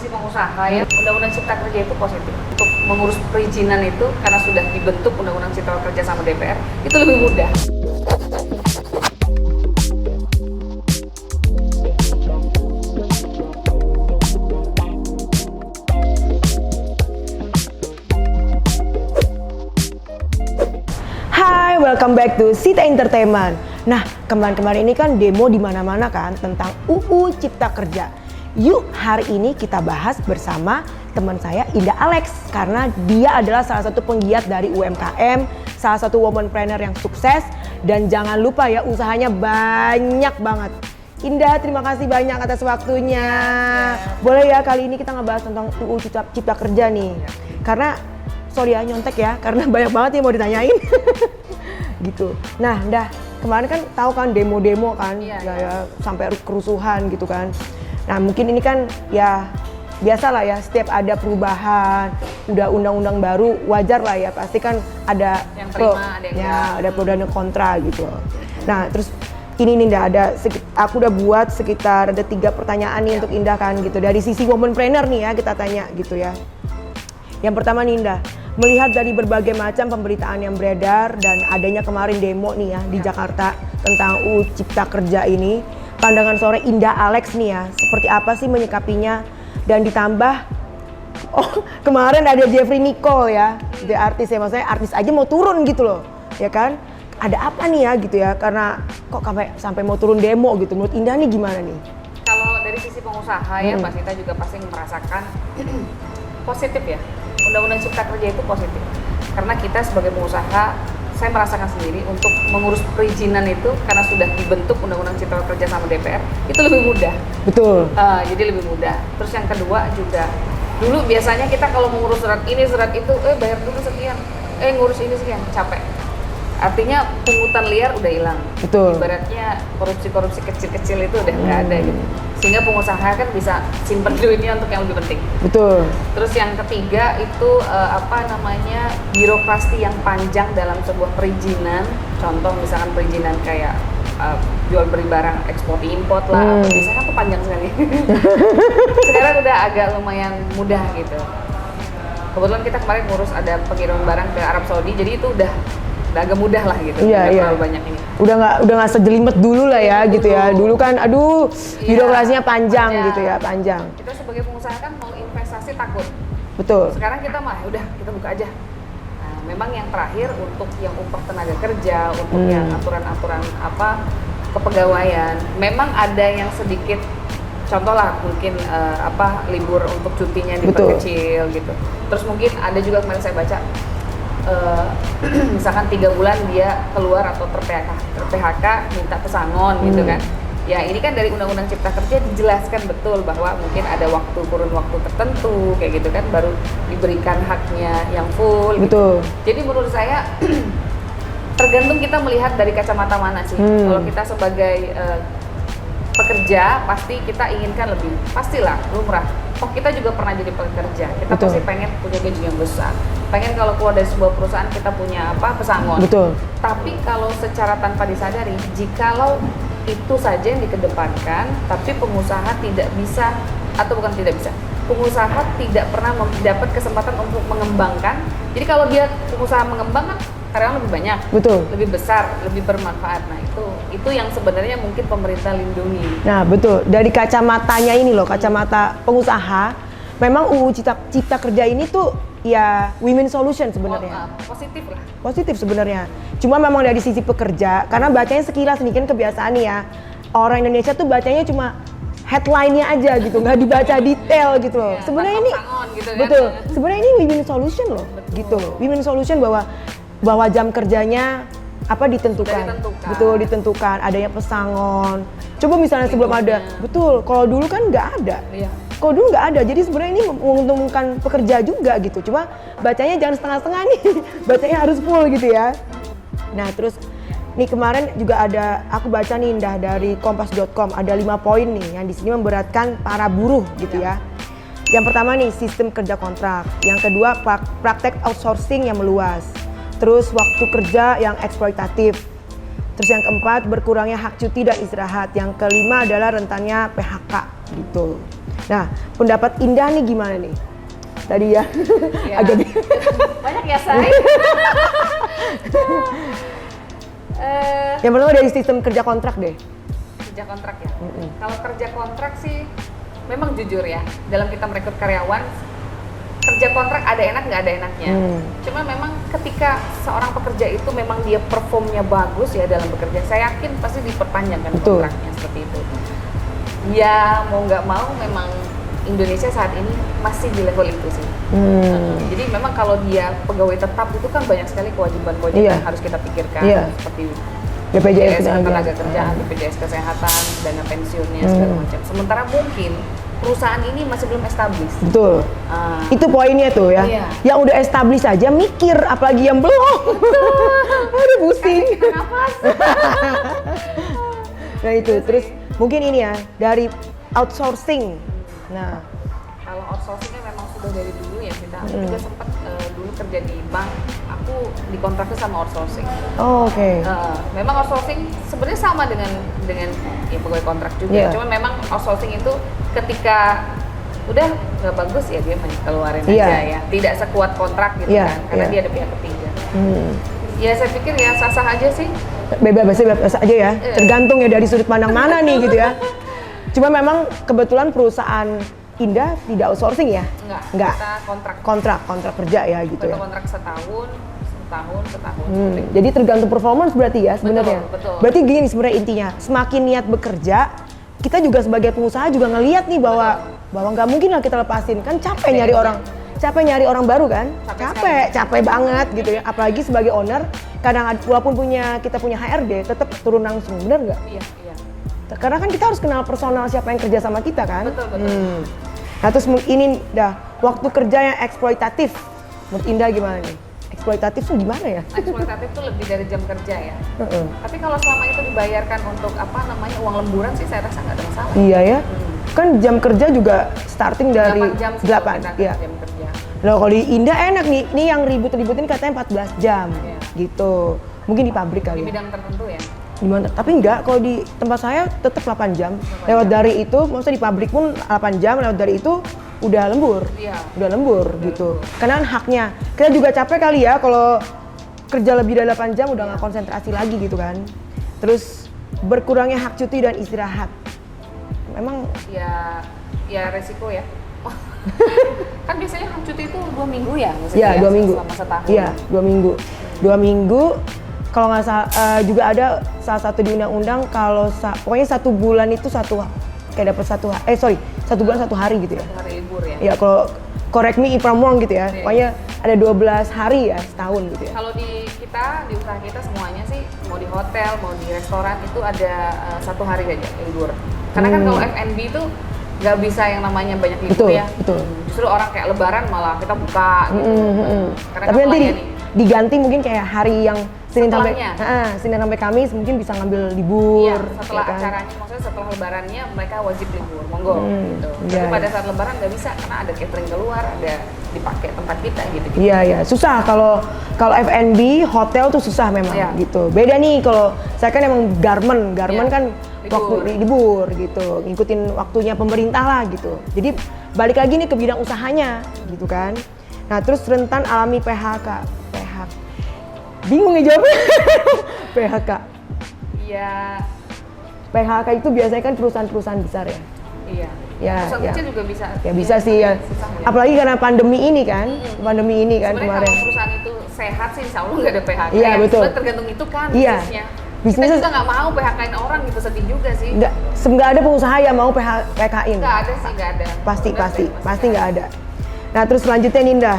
sisi pengusaha ya, Undang-Undang Cipta Kerja itu positif. Untuk mengurus perizinan itu karena sudah dibentuk Undang-Undang Cipta Kerja sama DPR, itu lebih mudah. Hai, welcome back to Sita Entertainment. Nah, kemarin-kemarin ini kan demo di mana-mana kan tentang UU Cipta Kerja. Yuk, hari ini kita bahas bersama teman saya Indah Alex karena dia adalah salah satu penggiat dari UMKM, salah satu womanpreneur yang sukses dan jangan lupa ya usahanya banyak banget. Indah, terima kasih banyak atas waktunya. Boleh ya kali ini kita ngebahas tentang UU Cipta Kerja nih. Karena sorry ya nyontek ya, karena banyak banget yang mau ditanyain. Gitu. Nah, kemarin kan tahu kan demo-demo kan, ya, sampai kerusuhan gitu kan. Nah, mungkin ini kan ya biasa lah ya, setiap ada perubahan, udah undang-undang baru, wajar lah ya, pasti kan ada yang terima, ada yang ada pro dan kontra gitu. Nah, terus ini Indah aku udah buat sekitar ada 3 pertanyaan nih untuk Indah kan gitu. Dari sisi womanpreneur nih ya kita tanya gitu ya. Yang pertama nih Indah, melihat dari berbagai macam pemberitaan yang beredar dan adanya kemarin demo nih ya di Jakarta tentang UU Cipta Kerja ini, pandangan sore Indah Alex nih ya, seperti apa sih menyikapinya? Dan ditambah, kemarin ada Jeffrey Nicole ya, the artis ya, maksudnya artis aja mau turun gitu loh, ya kan? Ada apa nih ya gitu ya, karena kok sampai mau turun demo gitu, menurut Indah nih gimana nih? Kalau dari sisi pengusaha ya, Mbak Sita juga pasti merasakan positif ya. Undang-Undang Cipta Kerja itu positif. Karena kita sebagai pengusaha, saya merasakan sendiri untuk mengurus perizinan itu karena sudah dibentuk Undang-Undang Cipta Kerja sama DPR, itu lebih mudah. Betul. Jadi lebih mudah. Terus yang kedua juga, dulu biasanya kita kalau mengurus surat ini, surat itu, bayar dulu sekian, ngurus ini sekian, capek. Artinya pungutan liar udah hilang. Betul. Ibaratnya korupsi-korupsi kecil-kecil itu udah nggak ada gitu. Sehingga pengusaha kan bisa simpen duitnya untuk yang lebih penting. Betul. Terus yang ketiga itu birokrasi yang panjang dalam sebuah perizinan. Contoh misalkan perizinan kayak jual beli barang ekspor import lah, biasanya kan tuh panjang sekali. Sekarang udah agak lumayan mudah gitu. Kebetulan kita kemarin ngurus ada pengiriman barang ke Arab Saudi, jadi itu udah agak mudah lah gitu. Iya. Terlalu banyak ini. Udah nggak sejelimet dulu lah ya gitu ya. Dulu kan birokrasinya panjang gitu ya, panjang. Kita sebagai pengusaha kan mau investasi takut. Betul. Sekarang kita udah kita buka aja. Nah, memang yang terakhir untuk yang upah tenaga kerja, untuk yang aturan-aturan kepegawaian, memang ada yang sedikit contoh lah mungkin libur untuk cutinya diperkecil gitu. Terus mungkin ada juga kemarin saya baca misalkan 3 bulan dia keluar atau ter-PHK minta pesangon gitu kan. Ya ini kan dari Undang-Undang Cipta Kerja dijelaskan betul bahwa mungkin ada kurun waktu tertentu kayak gitu kan baru diberikan haknya yang full. Betul. Gitu. Jadi menurut saya tergantung kita melihat dari kacamata mana sih. Kalau kita sebagai pekerja pasti kita inginkan lebih, pastilah lumrah. Oh kita juga pernah jadi pekerja, kita pasti pengen punya gaji yang besar, pengen kalau keluar dari sebuah perusahaan kita punya pesangon. Betul. Tapi kalau secara tanpa disadari, jikalau itu saja yang dikedepankan, tapi pengusaha tidak bisa, atau bukan tidak bisa, pengusaha tidak pernah mendapat kesempatan untuk mengembangkan. Jadi kalau dia pengusaha mengembangkan, karyawan lebih banyak, betul, lebih besar, lebih bermanfaat. Nah itu yang sebenarnya mungkin pemerintah lindungi. Nah betul, dari kacamatanya ini loh, kacamata pengusaha, memang UU Cipta Kerja ini tuh ya win-win solution sebenarnya. Positif lah. Positif sebenarnya. Cuma memang dari sisi pekerja, karena bacanya sekilas nih kan kebiasaan nih ya, orang Indonesia tuh bacanya cuma headline-nya aja gitu, nggak dibaca detail gitu loh. Sebenarnya ini gitu betul. Kan? Sebenarnya ini win-win solution loh, gitu loh. Win-win solution bahwa jam kerjanya ditentukan. Betul, ditentukan. Adanya pesangon. Coba misalnya sebelum ada, betul. Kalau dulu kan nggak ada. Iya. Kalau dulu nggak ada, jadi sebenarnya ini menguntungkan pekerja juga gitu. Cuma bacanya jangan setengah-setengah nih, bacanya harus full gitu ya. Nah terus nih kemarin juga aku baca nih Indah dari kompas.com, ada 5 poin nih yang di sini memberatkan para buruh gitu ya. Yang pertama nih sistem kerja kontrak, yang kedua praktek outsourcing yang meluas, terus waktu kerja yang eksploitatif, terus yang keempat berkurangnya hak cuti dan istirahat, yang kelima adalah rentannya PHK gitu. Nah, pendapat Indah nih gimana nih? Tadi ya, Ya, agak banyak ya say. yang pertama dari sistem kerja kontrak deh. Kerja kontrak ya. Kalau kerja kontrak sih, memang jujur ya, dalam kita merekrut karyawan, kerja kontrak ada enak nggak ada enaknya. Cuma memang ketika seorang pekerja itu memang dia performnya bagus ya dalam bekerja, saya yakin pasti diperpanjangkan Betul. kontraknya seperti itu. Ya mau nggak mau memang Indonesia saat ini masih di level itu sih. Jadi memang kalau dia pegawai tetap itu kan banyak sekali kewajiban-kewajiban Iya. yang harus kita pikirkan, Iya. seperti BPJS tenaga kerjaan, BPJS kesehatan, dana pensiunnya segala macam. Sementara mungkin perusahaan ini masih belum established. Betul. Itu poinnya tuh ya. Iya. Yang udah established aja mikir, apalagi yang belum. Aduh pusing. Kita nafas. Nah itu, terus mungkin ini ya, dari outsourcing. Nah, Kalau outsourcingnya memang sudah dari dulu ya kita. Aku juga sempat dulu kerja di bank, aku dikontraknya sama outsourcing. oh, oke. Memang outsourcing sebenarnya sama dengan ya pegawai kontrak juga. Iya. Cuma memang outsourcing itu ketika udah nggak bagus ya dia main keluarin Iya. aja ya. Tidak sekuat kontrak gitu Iya, kan, karena iya. dia ada pihak ketiga. Hmm. Ya saya pikir ya sah-sah aja sih. Bebas aja ya, tergantung ya dari sudut pandang mana nih gitu ya. Cuma memang kebetulan perusahaan Indah tidak outsourcing ya? Enggak. Kita kontrak. Kontrak kerja ya gitu Kita ya. kontrak setahun. Jadi tergantung performance berarti ya sebenarnya. Betul. Berarti gini sebenarnya intinya, semakin niat bekerja, kita juga sebagai pengusaha juga ngelihat nih bahwa nggak mungkin lah kita lepasin, kan capek nyari orang baru kan, capek banget gitu ya. Apalagi sebagai owner, kadang walaupun kita punya HRD, tetap turun langsung, bener nggak? Iya. Karena kan kita harus kenal personal siapa yang kerja sama kita kan. Betul. Nah terus ini waktu kerja yang eksploitatif, menurut Indah gimana nih? Eksploitatif tuh gimana ya? Eksploitatif itu lebih dari jam kerja ya. Tapi kalau selama itu dibayarkan untuk uang lemburan sih saya rasa nggak ada masalah. Iya ya. Kan jam kerja juga starting dari 8 jam sih kalau 8. kita Iya. jam kerja. Loh kalau di Indah enak nih. Ini yang ribut-ributin katanya 14 jam. Iya. Gitu. Mungkin di pabrik Di kali ya. bidang tertentu ya. Gimana? Tapi enggak, kalau di tempat saya tetap 8 jam. Lewat dari itu, maksudnya di pabrik pun 8 jam, lewat dari itu udah lembur. Iya. Udah lembur gitu. Karena kan haknya. Kita juga capek kali ya kalau kerja lebih dari 8 jam udah nggak konsentrasi lagi gitu kan. Terus berkurangnya hak cuti dan istirahat. Memang Ya resiko ya. Kan biasanya hak cuti itu 2 minggu ya? Iya, 2 minggu. Selama setahun. Iya, 2 minggu. 2 minggu. Kalau nggak salah, juga ada salah satu di undang-undang kalau pokoknya 1 bulan itu kayak dapat 1 bulan 1 hari gitu ya. Hari libur ya. Ya kalau correct me if I'm wrong gitu ya. Iya. Pokoknya ada 12 hari ya setahun gitu ya. Kalau di usaha kita semuanya sih, mau di hotel, mau di restoran itu ada 1 hari aja libur. Karena kan kalau F&B itu nggak bisa yang namanya banyak libur Betul, ya. betul. Justru orang kayak lebaran malah kita buka gitu. Karena Tapi kan nanti melayani. diganti mungkin kayak hari yang Senin Setelahnya. sampai Kamis mungkin bisa ngambil libur. Iya, setelah ya kan? acaranya, maksudnya setelah lebarannya mereka wajib libur, monggo gitu. iya, Tapi pada iya. saat lebaran nggak bisa karena ada catering keluar, ada dipakai tempat kita gitu. Iya, susah kalau F&B hotel tuh susah memang Iya. gitu. Beda nih kalau saya kan emang garment Iya, kan libur. waktu libur gitu, ngikutin waktunya pemerintah lah gitu. Jadi balik lagi nih ke bidang usahanya gitu kan. Nah terus rentan alami PHK. Bingung nih jawabnya. PHK. Iya, PHK itu biasanya kan perusahaan-perusahaan besar ya. iya. Ya, Perusahaan ya. kecil juga bisa. Ya bisa sih ya. Susah ya. Apalagi karena pandemi ini kan. Pandemi ini kan Sebenarnya kemarin. kalau perusahaan itu sehat sih insya Allah nggak ada PHK. Iya, ya. betul. Sebenarnya tergantung itu kan Iya. bisnisnya. Bisnisnya- Kita juga nggak mau PHK-in orang gitu, sedih juga sih. Nggak ada pengusaha yang mau PHK-in. Nggak ada sih, nggak ada. Pasti nggak ada. Nah terus selanjutnya Ninda,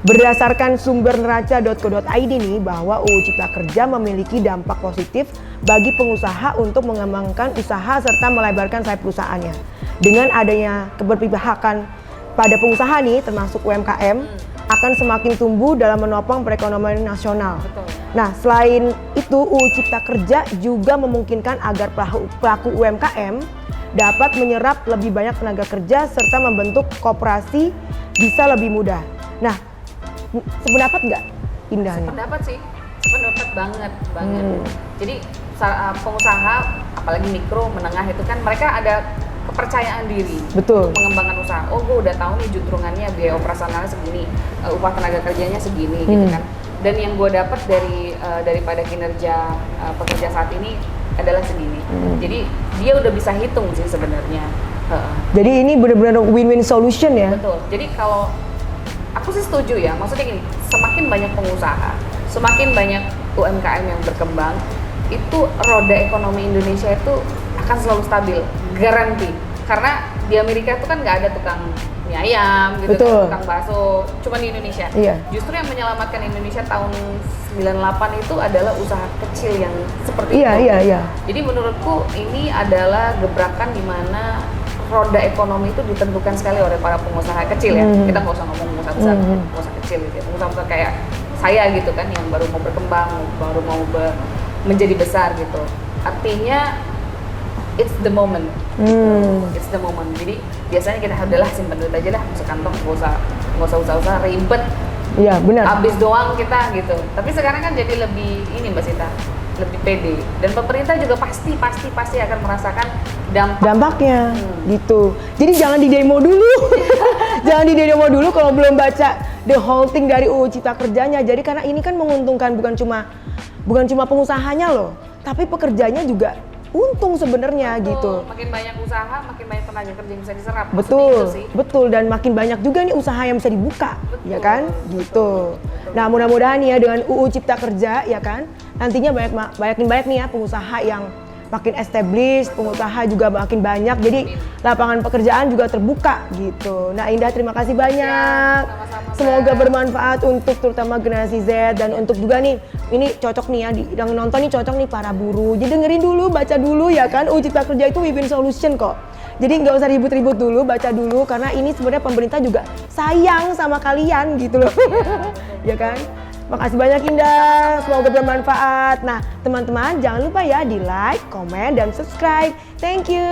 berdasarkan sumber neraca.co.id nih bahwa UU Cipta Kerja memiliki dampak positif bagi pengusaha untuk mengembangkan usaha serta melebarkan sayap perusahaannya. Dengan adanya keberpihakan pada pengusaha nih termasuk UMKM akan semakin tumbuh dalam menopang perekonomian nasional. Betul. Nah, selain itu UU Cipta Kerja juga memungkinkan agar pelaku UMKM dapat menyerap lebih banyak tenaga kerja serta membentuk koperasi bisa lebih mudah. Nah, sependapat nggak Indah nih? Pendapat sih, sependapat banget. Jadi pengusaha, apalagi mikro, menengah itu kan mereka ada kepercayaan diri Betul. untuk mengembangkan usaha. Oh, gue udah tahu nih juntrungannya biaya operasionalnya segini, upah tenaga kerjanya segini gitu kan. Dan yang gue dapat daripada kinerja pekerja saat ini adalah segini. Jadi dia udah bisa hitung sih sebenarnya. Jadi ini benar-benar win-win solution ya. Betul. Jadi kalau aku sih setuju ya, maksudnya gini, semakin banyak pengusaha, semakin banyak UMKM yang berkembang, itu roda ekonomi Indonesia itu akan selalu stabil, garanti. Karena di Amerika itu kan nggak ada tukang mie ayam gitu, Betul. kan, tukang bakso, cuma di Indonesia. Iya. Justru yang menyelamatkan Indonesia tahun 98 itu adalah usaha kecil yang seperti Iya, itu. iya. Jadi menurutku ini adalah gebrakan di mana roda ekonomi itu ditentukan sekali oleh para pengusaha kecil ya. Kita nggak usah ngomong pengusaha besar, pengusaha kecil gitu ya. Pengusaha kayak saya gitu kan yang baru mau berkembang, baru mau menjadi besar gitu. Artinya it's the moment. It's the moment. Jadi biasanya kita adalah simpan duit aja lah, masuk kantong, nggak usah usaha-usaha ribet. Iya, benar. Habis doang kita gitu. Tapi sekarang kan jadi lebih ini Mbak Sita, lebih pede. Dan pemerintah juga pasti akan merasakan dampaknya gitu. Jadi jangan di demo dulu. Jangan di demo dulu kalau belum baca the whole thing dari UU Cipta Kerjanya. Jadi karena ini kan menguntungkan bukan cuma pengusahanya loh, tapi pekerjanya juga untung sebenarnya gitu. Makin banyak usaha, makin banyak tenaga kerja yang bisa diserap. Maksudnya Betul, itu sih. betul, dan makin banyak juga nih usaha yang bisa dibuka, Betul, ya kan? Gitu. Nah, mudah-mudahan ya dengan UU Cipta Kerja, ya kan, nantinya banyak nih ya pengusaha yang makin established, pengusaha juga makin banyak, jadi lapangan pekerjaan juga terbuka gitu. Nah, Indah, terima kasih banyak. Sama-sama, Semoga Mbak. bermanfaat untuk terutama generasi Z dan untuk juga nih, ini cocok nih ya, yang nonton nih cocok nih para buruh. Jadi dengerin dulu, baca dulu ya kan, UU Cipta Kerja itu win-win solution kok. Jadi nggak usah ribut-ribut dulu, baca dulu karena ini sebenarnya pemerintah juga sayang sama kalian gitu loh. Ya kan? Makasih banyak Indah, semoga bermanfaat. Nah teman-teman jangan lupa ya di like, komen, dan subscribe. Thank you.